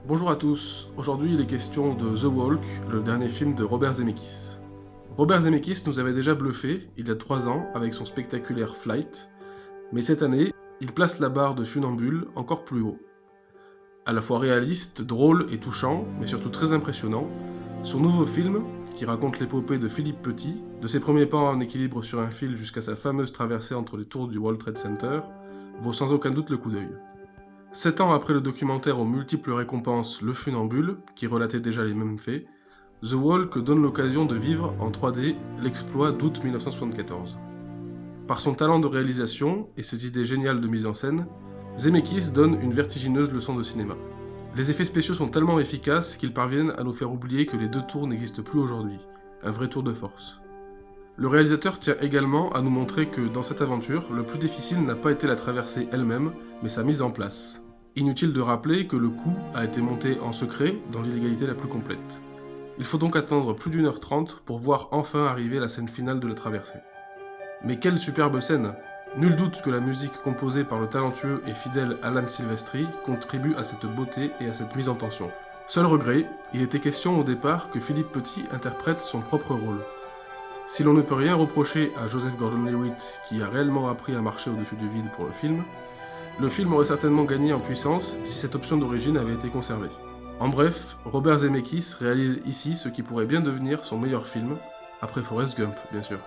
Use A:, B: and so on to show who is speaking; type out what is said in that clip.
A: Bonjour à tous, aujourd'hui il est question de The Walk, le dernier film de Robert Zemeckis. Robert Zemeckis nous avait déjà bluffé il y a 3 ans avec son spectaculaire Flight, mais cette année, il place la barre de Funambule encore plus haut. À la fois réaliste, drôle et touchant, mais surtout très impressionnant, son nouveau film, qui raconte l'épopée de Philippe Petit, de ses premiers pas en équilibre sur un fil jusqu'à sa fameuse traversée entre les tours du World Trade Center, vaut sans aucun doute le coup d'œil. 7 ans après le documentaire aux multiples récompenses Le Funambule, qui relatait déjà les mêmes faits, The Walk donne l'occasion de vivre en 3D l'exploit d'août 1974. Par son talent de réalisation et ses idées géniales de mise en scène, Zemeckis donne une vertigineuse leçon de cinéma. Les effets spéciaux sont tellement efficaces qu'ils parviennent à nous faire oublier que les deux tours n'existent plus aujourd'hui. Un vrai tour de force. Le réalisateur tient également à nous montrer que dans cette aventure, le plus difficile n'a pas été la traversée elle-même, mais sa mise en place. Inutile de rappeler que le coup a été monté en secret dans l'illégalité la plus complète. Il faut donc attendre plus d'1h30 pour voir enfin arriver la scène finale de la traversée. Mais quelle superbe scène! Nul doute que la musique composée par le talentueux et fidèle Alan Silvestri contribue à cette beauté et à cette mise en tension. Seul regret, il était question au départ que Philippe Petit interprète son propre rôle. Si l'on ne peut rien reprocher à Joseph Gordon-Levitt, qui a réellement appris à marcher au-dessus du vide pour le film aurait certainement gagné en puissance si cette option d'origine avait été conservée. En bref, Robert Zemeckis réalise ici ce qui pourrait bien devenir son meilleur film, après Forrest Gump bien sûr.